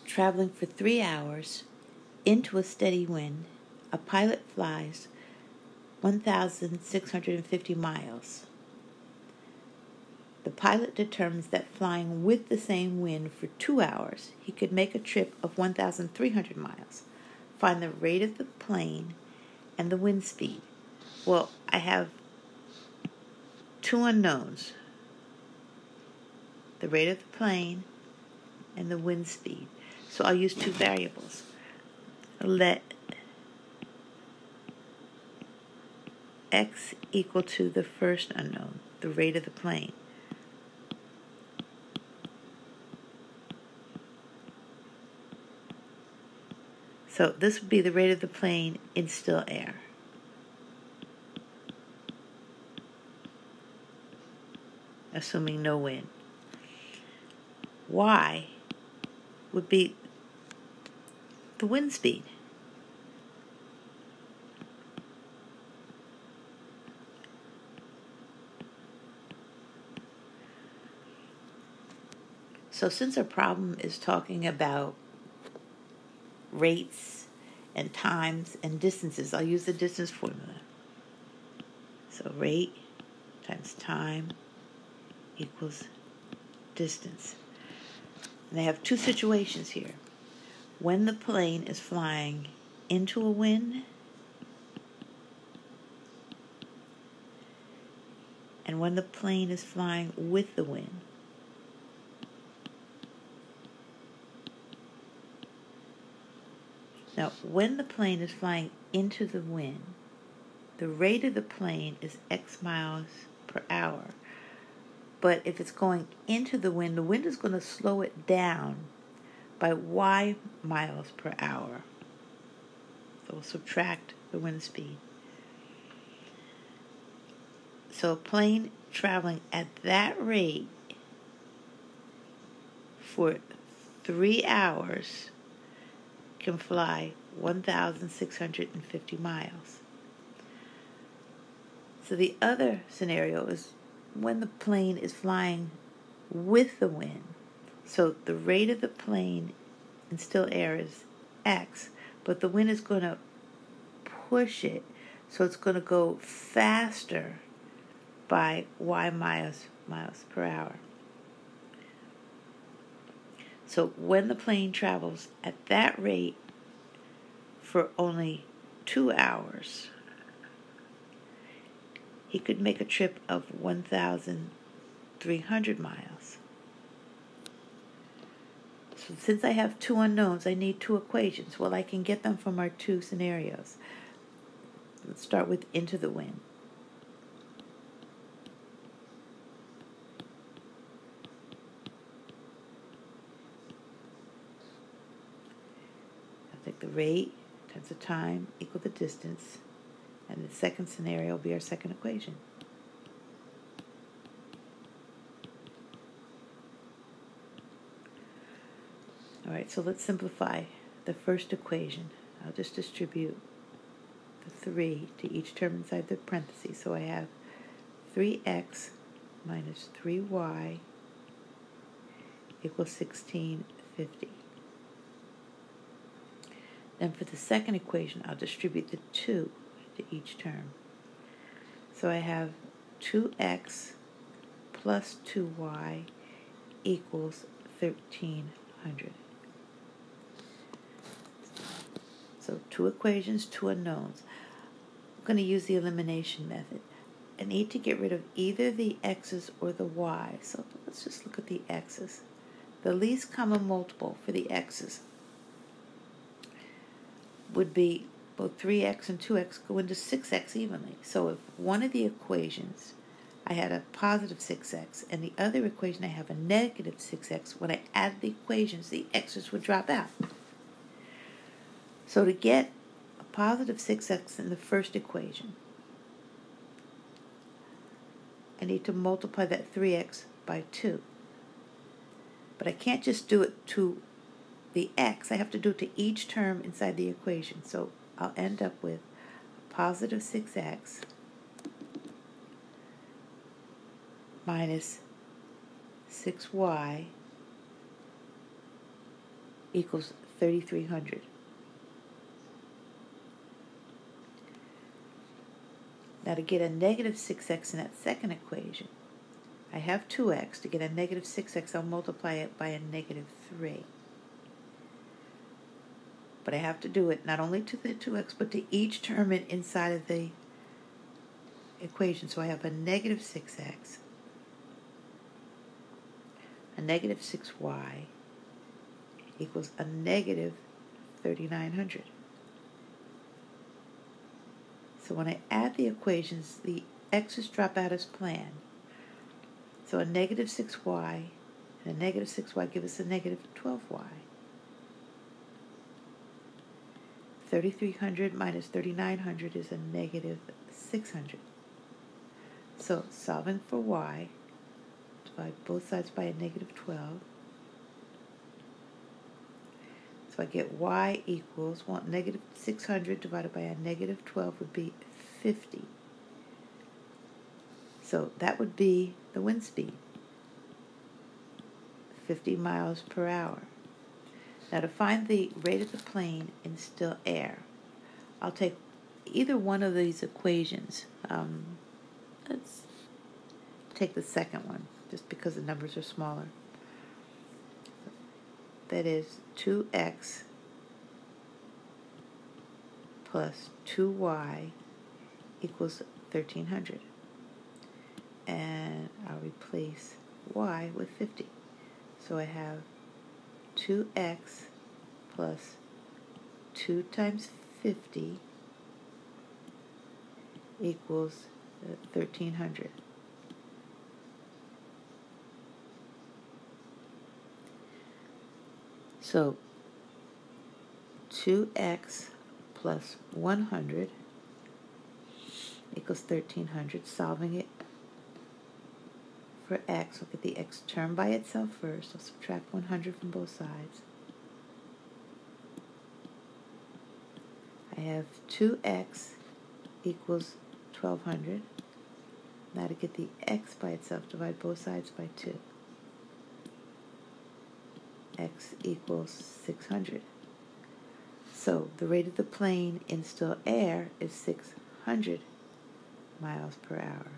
traveling for 3 hours into a steady wind, a pilot flies 1,650 miles. The pilot determines that flying with the same wind for 2 hours, he could make a trip of 1,300 miles. Find the rate of the plane and the wind speed. Well, I have two unknowns: the rate of the plane and the wind speed. So I'll use two variables. Let x equal to the first unknown, the rate of the plane. So this would be the rate of the plane in still air. Assuming no wind. Y would be the wind speed. So since our problem is talking about rates and times and distances, I'll use the distance formula. So rate times time equals distance. And I have two situations here. When the plane is flying into a wind and when the plane is flying with the wind. Now, when the plane is flying into the wind, the rate of the plane is x miles per hour. But if it's going into the wind is going to slow it down by y miles per hour. So we'll subtract the wind speed. So a plane traveling at that rate for 3 hours can fly 1,650 miles. So the other scenario is when the plane is flying with the wind. So the rate of the plane in still air is x, but the wind is going to push it, so it's going to go faster by y miles per hour. So when the plane travels at that rate for only 2 hours, he could make a trip of 1,300 miles. So since I have two unknowns, I need two equations. Well, I can get them from our two scenarios. Let's start with into the wind. I'll take the rate times the time equal the distance. And the second scenario will be our second equation. All right, so let's simplify the first equation. I'll just distribute the 3 to each term inside the parentheses. So I have 3x minus 3y equals 1650. Then for the second equation, I'll distribute the 2 to each term. So I have 2x plus 2y equals 1,300. So two equations, two unknowns. I'm going to use the elimination method. I need to get rid of either the x's or the y. So let's just look at the x's. The least common multiple for the x's would be both 3x and 2x go into 6x evenly. So if one of the equations I had a positive 6x and the other equation I have a negative 6x, when I add the equations, the x's would drop out. So to get a positive 6x in the first equation, I need to multiply that 3x by 2. But I can't just do it to the x. I have to do it to each term inside the equation. So I'll end up with a positive 6x minus 6y equals 3,300. Now to get a negative 6x in that second equation, I have 2x. To get a negative 6x, I'll multiply it by a negative 3. But I have to do it not only to the 2x, but to each term inside of the equation. So I have a negative 6x, a negative 6y equals a negative 3,900. So when I add the equations, the x's drop out as planned. So a negative 6y and a negative 6y give us a negative 12y. 3,300 minus 3,900 is a negative 600. So solving for y, divide both sides by a negative 12. So I get y equals, well, negative 600 divided by a negative 12 would be 50. So that would be the wind speed, 50 miles per hour. Now to find the rate of the plane in still air, I'll take either one of these equations. Let's take the second one, just because the numbers are smaller. That is 2x plus 2y equals 1,300. And I'll replace y with 50. So I have 2x plus 2 times 50 equals 1,300. So 2x plus 100 equals 1,300. Solving it for x, look at the x term by itself first. I'll subtract 100 from both sides. I have 2x equals 1,200. Now to get the x by itself, divide both sides by 2. X equals 600. So the rate of the plane in still air is 600 miles per hour.